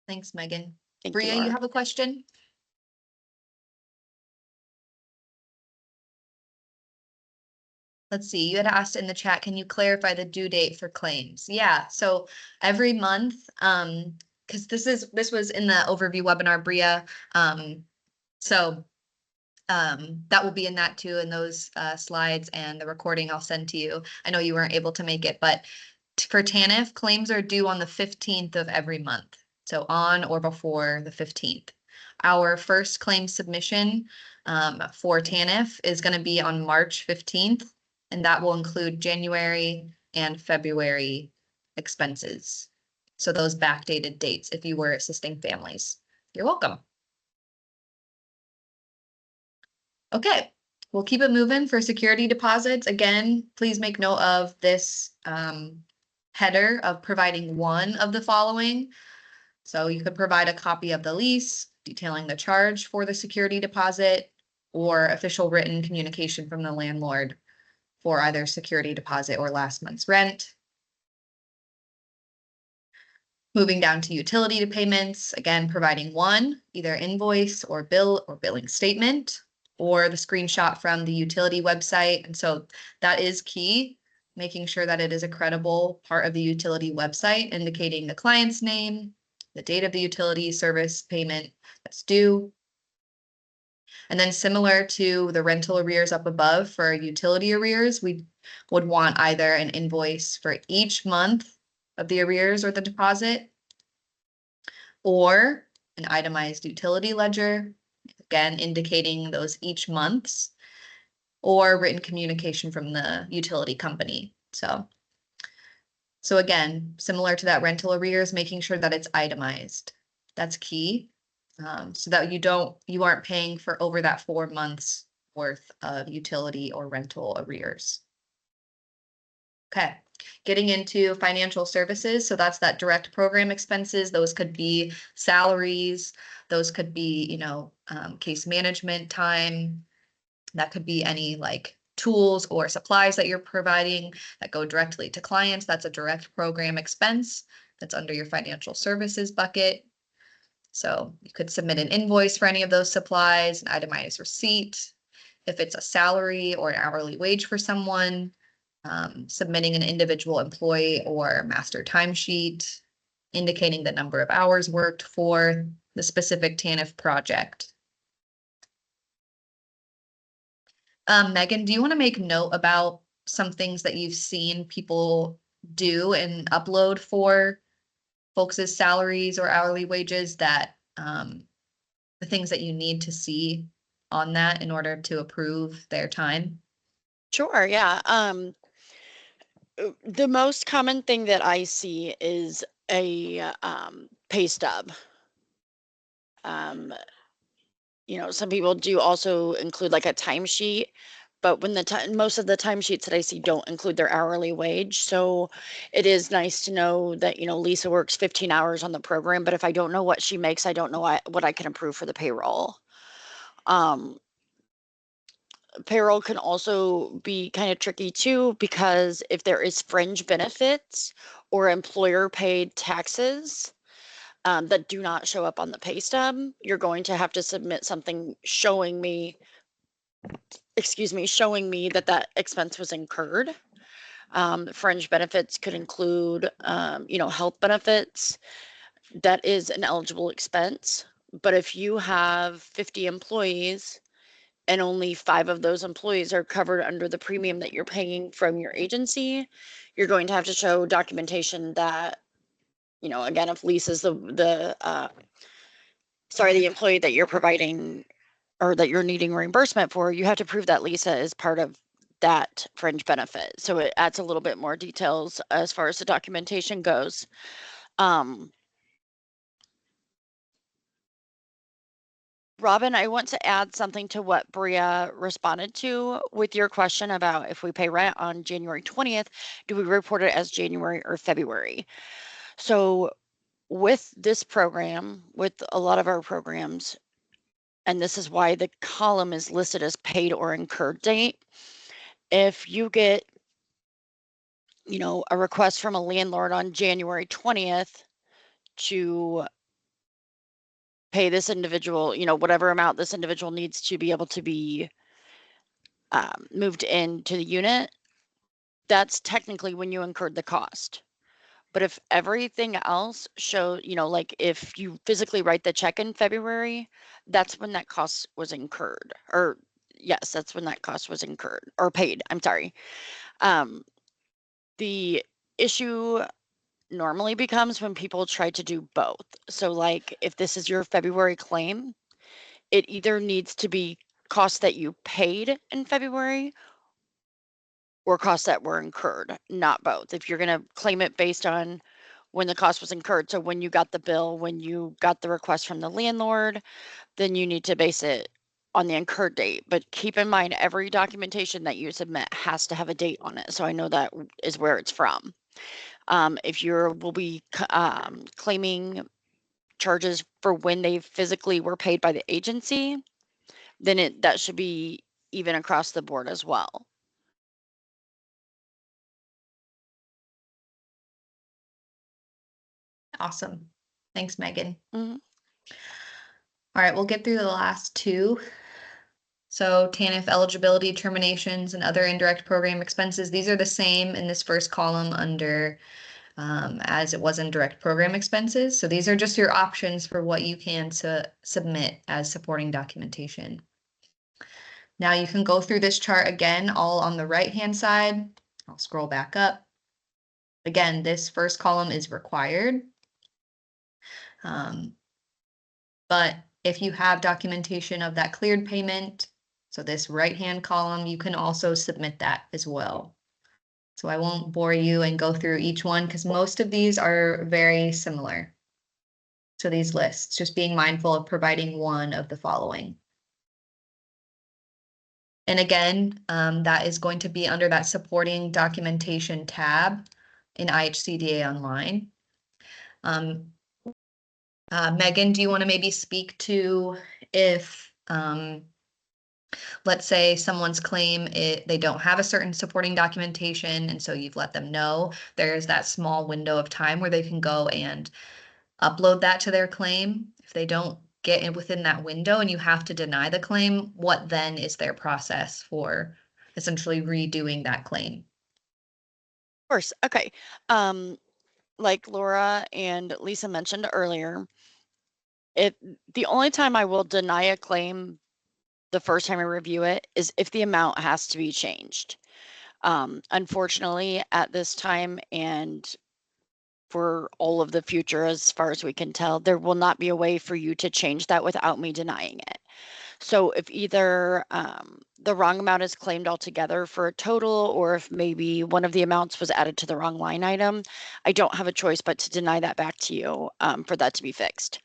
Thanks, Megan. Thank Bria, you, you Laura. have a question? Let's see, you had asked in the chat, can you clarify the due date for claims? Yeah, so every month, because this was in the overview webinar, Bria. So that will be in that too, in those slides and the recording I'll send to you. I know you weren't able to make it, but for TANF, claims are due on the 15th of every month. So on or before the 15th. Our first claim submission for TANF is going to be on March 15th, and that will include January and February expenses. So those backdated dates if you were assisting families. You're welcome. Okay, we'll keep it moving for security deposits. Again, please make note of this header of providing one of the following. So you could provide a copy of the lease detailing the charge for the security deposit or official written communication from the landlord for either security deposit or last month's rent. Moving down to utility payments, again, providing one, either invoice or bill or billing statement, or the screenshot from the utility website. And so that is key, making sure that it is a credible part of the utility website, indicating the client's name, the date of the utility service payment that's due. And then similar to the rental arrears up above for utility arrears, we would want either an invoice for each month of the arrears or the deposit, or an itemized utility ledger, again, indicating those each months, or written communication from the utility company. So again, similar to that rental arrears, making sure that it's itemized. That's key. So that you aren't paying for over that 4 months worth of utility or rental arrears. Okay, getting into financial services. So that's that direct program expenses. Those could be salaries. Those could be, case management time. That could be any like tools or supplies that you're providing that go directly to clients. That's a direct program expense that's under your financial services bucket. So you could submit an invoice for any of those supplies, an itemized receipt. If it's a salary or an hourly wage for someone, submitting an individual employee or master timesheet, indicating the number of hours worked for the specific TANF project. Megan, do you want to make note about some things that you've seen people do and upload for folks' salaries or hourly wages, that the things that you need to see on that in order to approve their time? Sure, yeah. The most common thing that I see is a pay stub. Some people do also include like a timesheet, but when most of the timesheets that I see don't include their hourly wage. So it is nice to know that, Lisa works 15 hours on the program, but if I don't know what she makes, I don't know what I can approve for the payroll. Payroll can also be kind of tricky too, because if there is fringe benefits or employer paid taxes that do not show up on the pay stub, you're going to have to submit something showing me that expense was incurred. Fringe benefits could include, health benefits. That is an eligible expense. But if you have 50 employees and only 5 of those employees are covered under the premium that you're paying from your agency, you're going to have to show documentation that, again, if Lisa's the employee that you're providing or that you're needing reimbursement for, you have to prove that Lisa is part of that fringe benefit. So it adds a little bit more details as far as the documentation goes. Robin, I want to add something to what Bria responded to with your question about if we pay rent on January 20th, do we report it as January or February? So with this program, with a lot of our programs, and this is why the column is listed as paid or incurred date, if you get, you know, a request from a landlord on January 20th to pay this individual, you know, whatever amount this individual needs to be able to be moved into the unit, that's technically when you incurred the cost. But if everything else show, you know, like if you physically write the check in February, that's when that cost was incurred. Or yes, that's when that cost was incurred or paid. I'm sorry. The issue normally becomes when people try to do both. So like if this is your February claim, it either needs to be costs that you paid in February or costs that were incurred, not both. If you're going to claim it based on when the cost was incurred, so when you got the bill, when you got the request from the landlord, then you need to base it on the incurred date. But keep in mind, every documentation that you submit has to have a date on it. So I know that is where it's from. If you're will be claiming charges for when they physically were paid by the agency, then that should be even across the board as well. Awesome. Thanks, Megan. Mhm. All right, we'll get through the last two. So TANF eligibility terminations and other indirect program expenses, these are the same in this first column under as it was in direct program expenses. So these are just your options for what you can submit as supporting documentation. Now you can go through this chart again, all on the right-hand side. I'll scroll back up. Again, this first column is required. But if you have documentation of that cleared payment, so this right-hand column, you can also submit that as well. So I won't bore you and go through each one because most of these are very similar to these lists, just being mindful of providing one of the following. And again, that is going to be under that supporting documentation tab in IHCDAOnline. Megan, do you want to maybe speak to if, let's say someone's claim, they don't have a certain supporting documentation, and so you've let them know there's that small window of time where they can go and upload that to their claim. If they don't get in within that window and you have to deny the claim, what then is their process for essentially redoing that claim? Of course. Okay. Like Laura and Lisa mentioned earlier, the only time I will deny a claim the first time I review it is if the amount has to be changed. Unfortunately, at this time and for all of the future, as far as we can tell, there will not be a way for you to change that without me denying it. So if either the wrong amount is claimed altogether for a total, or if maybe one of the amounts was added to the wrong line item, I don't have a choice but to deny that back to you for that to be fixed.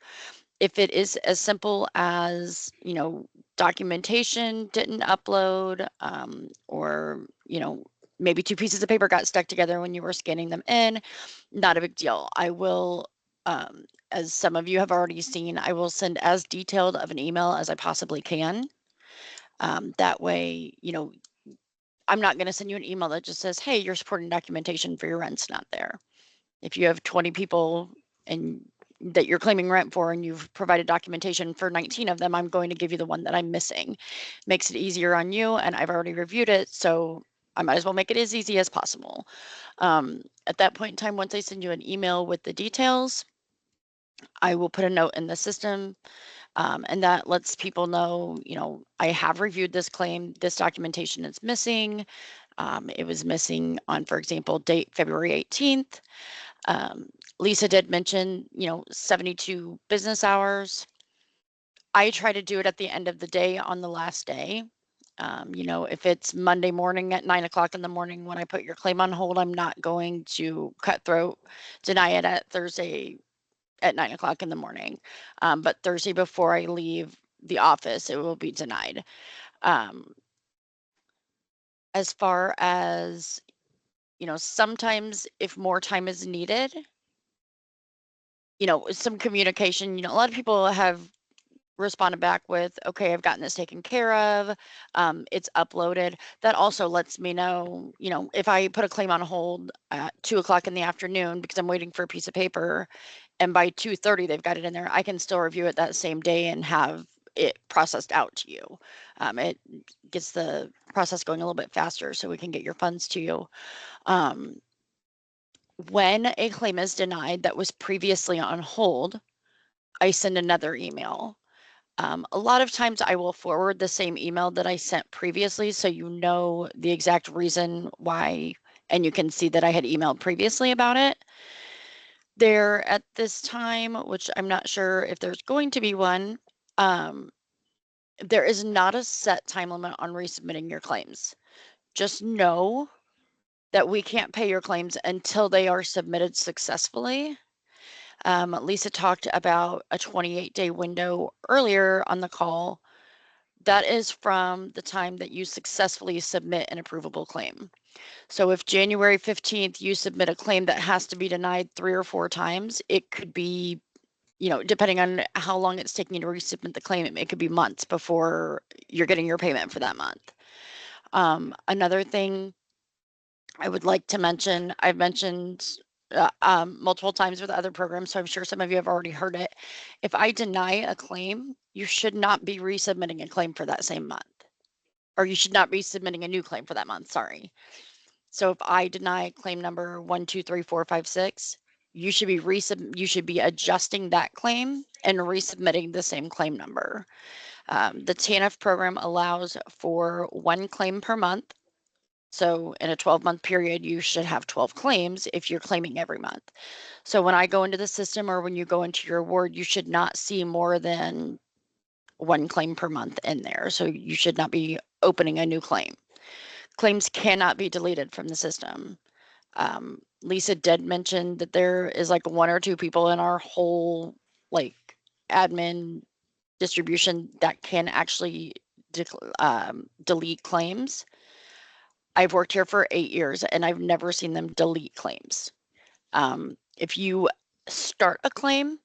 If it is as simple as, you know, documentation didn't upload, or, you know, maybe two pieces of paper got stuck together when you were scanning them in, not a big deal. I will, as some of you have already seen, I will send as detailed of an email as I possibly can. That way, you know, I'm not going to send you an email that just says, hey, your supporting documentation for your rent's not there. If you have 20 people and that you're claiming rent for and you've provided documentation for 19 of them, I'm going to give you the one that I'm missing. Makes it easier on you, and I've already reviewed it, so I might as well make it as easy as possible. At that point in time, once I send you an email with the details, I will put a note in the system, and that lets people know, you know, I have reviewed this claim, this documentation is missing. It was missing on, for example, date February 18th. Lisa did mention, you know, 72 business hours. I try to do it at the end of the day on the last day. You know, if it's Monday morning at 9 o'clock in the morning when I put your claim on hold, I'm not going to cutthroat deny it at Thursday at 9 o'clock in the morning. But Thursday before I leave, the office, it will be denied. As far as, sometimes if more time is needed, some communication, a lot of people have responded back with, okay, I've gotten this taken care of. It's uploaded. That also lets me know, if I put a claim on hold at 2:00 in the afternoon because I'm waiting for a piece of paper, and by 2:30 they've got it in there, I can still review it that same day and have it processed out to you. It gets the process going a little bit faster so we can get your funds to you. When a claim is denied that was previously on hold, I send another email. A lot of times I will forward the same email that I sent previously, so you know the exact reason why, and you can see that I had emailed previously about it. There at this time, which I'm not sure if there's going to be one, there is not a set time limit on resubmitting your claims. Just know that we can't pay your claims until they are submitted successfully. Lisa talked about a 28-day window earlier on the call. That is from the time that you successfully submit an approvable claim. So if January 15th you submit a claim that has to be denied 3 or 4 times, it could be, depending on how long it's taking you to resubmit the claim, it could be months before you're getting your payment for that month. Another thing I would like to mention, I've mentioned multiple times with other programs, so I'm sure some of you have already heard it. If I deny a claim, you should not be resubmitting a claim for that same month, or you should not be submitting a new claim for that month, sorry. So if I deny claim number 1, 2, 3, 4, 5, 6, you should be adjusting that claim and resubmitting the same claim number. The TANF program allows for 1 claim per month. So in a 12-month period, you should have 12 claims if you're claiming every month. So when I go into the system or when you go into your award, you should not see more than 1 claim per month in there. So you should not be opening a new claim. Claims cannot be deleted from the system. Lisa did mention that there is like 1 or 2 people in our whole admin distribution that can actually delete claims. I've worked here for 8 years and I've never seen them delete claims. If you start a claim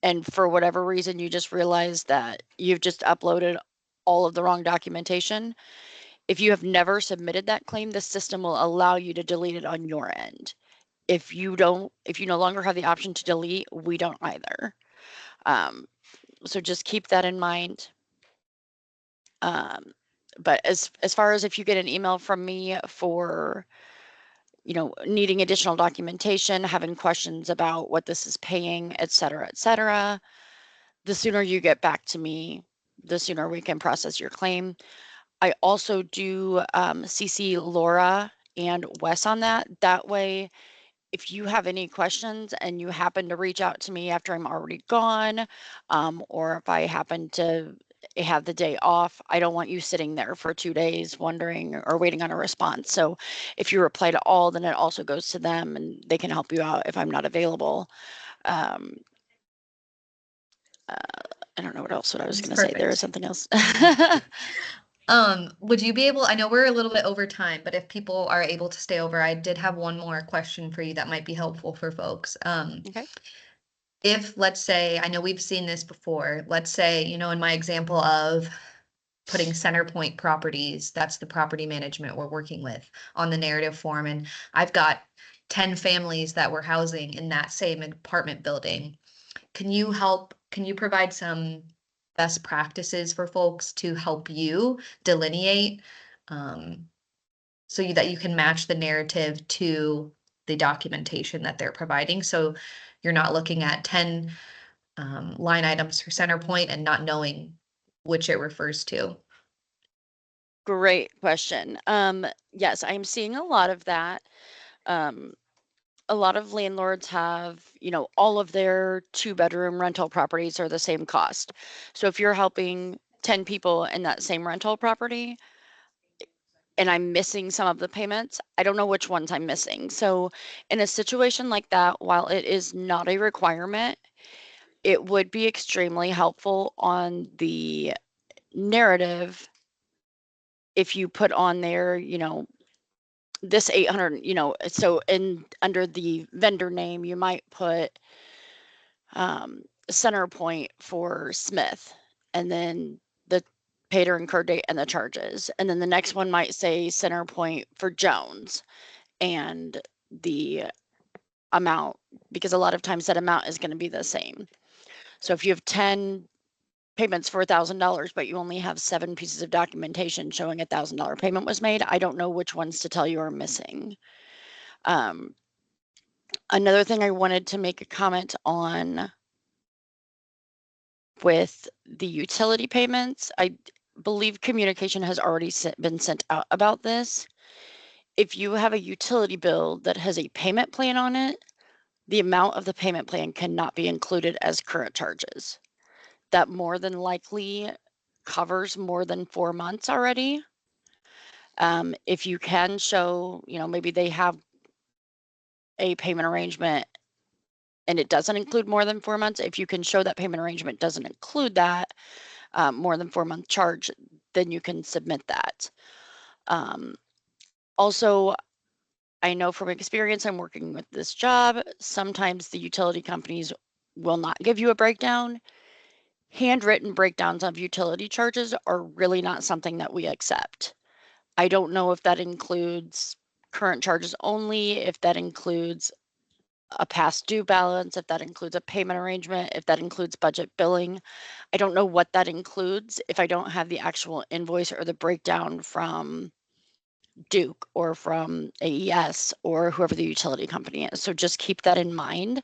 and for whatever reason you just realize that you've just uploaded all of the wrong documentation, if you have never submitted that claim, the system will allow you to delete it on your end. If you no longer have the option to delete, we don't either. So just keep that in mind. But as far as if you get an email from me for, needing additional documentation, having questions about what this is paying, et cetera, the sooner you get back to me, the sooner we can process your claim. I also do CC Laura and Wes on that. That way, if you have any questions and you happen to reach out to me after I'm already gone, or if I happen to have the day off, I don't want you sitting there for 2 days wondering or waiting on a response. So if you reply to all, then it also goes to them and they can help you out if I'm not available. I don't know what else I was going to say. There is something else. Would you be able, I know we're a little bit over time, but if people are able to stay over, I did have one more question for you that might be helpful for folks. Okay. If, let's say, I know we've seen this before, let's say, in my example of putting CenterPoint Properties, that's the property management we're working with, on the narrative form, and I've got 10 families that we're housing in that same apartment building. Can you provide some best practices for folks to help you delineate so that you can match the narrative to the documentation that they're providing, so you're not looking at 10 line items for CenterPoint and not knowing which it refers to? Great question. Yes, I'm seeing a lot of that. A lot of landlords have, all of their 2-bedroom rental properties are the same cost. So if you're helping 10 people in that same rental property and I'm missing some of the payments, I don't know which ones I'm missing. So in a situation like that, while it is not a requirement, it would be extremely helpful on the narrative if you put on there, you know, this 800, you know, so under the vendor name, you might put center point for Smith, and then the paid or incurred date and the charges. And then the next one might say center point for Jones and the amount, because a lot of times that amount is going to be the same. So if you have 10 payments for $1,000, but you only have 7 pieces of documentation showing $1,000 payment was made, I don't know which ones to tell you are missing. Another thing I wanted to make a comment on with the utility payments, I believe communication has already been sent out about this. If you have a utility bill that has a payment plan on it, the amount of the payment plan cannot be included as current charges. That more than likely covers more than 4 months already. If you can show, you know, maybe they have a payment arrangement and it doesn't include more than 4 months, if you can show that payment arrangement doesn't include that more than 4 month charge, then you can submit that. Also, I know from experience, I'm working with this job, sometimes the utility companies will not give you a breakdown. Handwritten breakdowns of utility charges are really not something that we accept. I don't know if that includes current charges only, if that includes a past due balance, if that includes a payment arrangement, if that includes budget billing. I don't know what that includes if I don't have the actual invoice or the breakdown from Duke or from AES or whoever the utility company is. So just keep that in mind.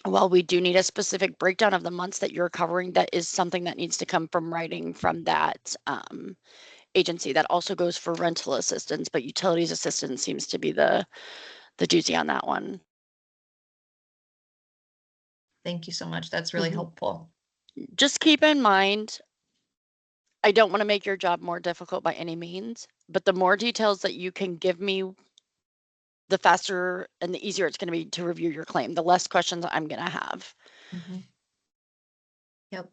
While we do need a specific breakdown of the months that you're covering, that is something that needs to come from writing from that agency. That also goes for rental assistance, but utilities assistance seems to be the doozy on that one. Thank you so much. That's really helpful. Just keep in mind, I don't want to make your job more difficult by any means, but the more details that you can give me, the faster and the easier it's going to be to review your claim, the less questions I'm going to have. Yep.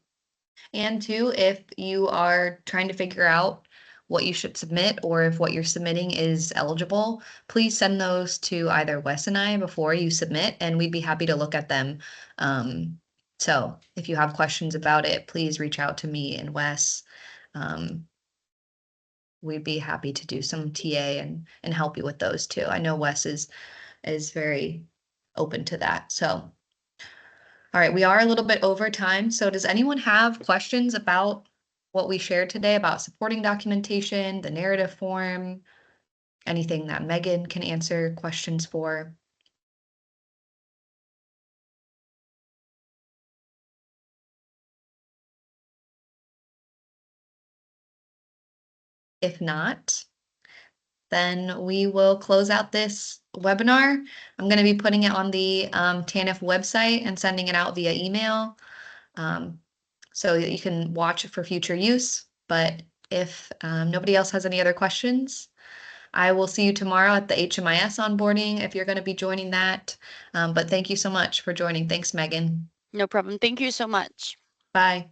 And two, if you are trying to figure out what you should submit or if what you're submitting is eligible, please send those to either Wes and I before you submit, and we'd be happy to look at them. So if you have questions about it, please reach out to me and Wes. We'd be happy to do some TA and help you with those too. I know Wes is very open to that. So, all right, we are a little bit over time. So does anyone have questions about what we shared today about supporting documentation, the narrative form, anything that Megan can answer questions for? If not, then we will close out this webinar. I'm going to be putting it on the TANF website and sending it out via email so that you can watch it for future use. But if nobody else has any other questions, I will see you tomorrow at the HMIS onboarding if you're going to be joining that. But thank you so much for joining. Thanks, Megan. No problem. Thank you so much. Bye.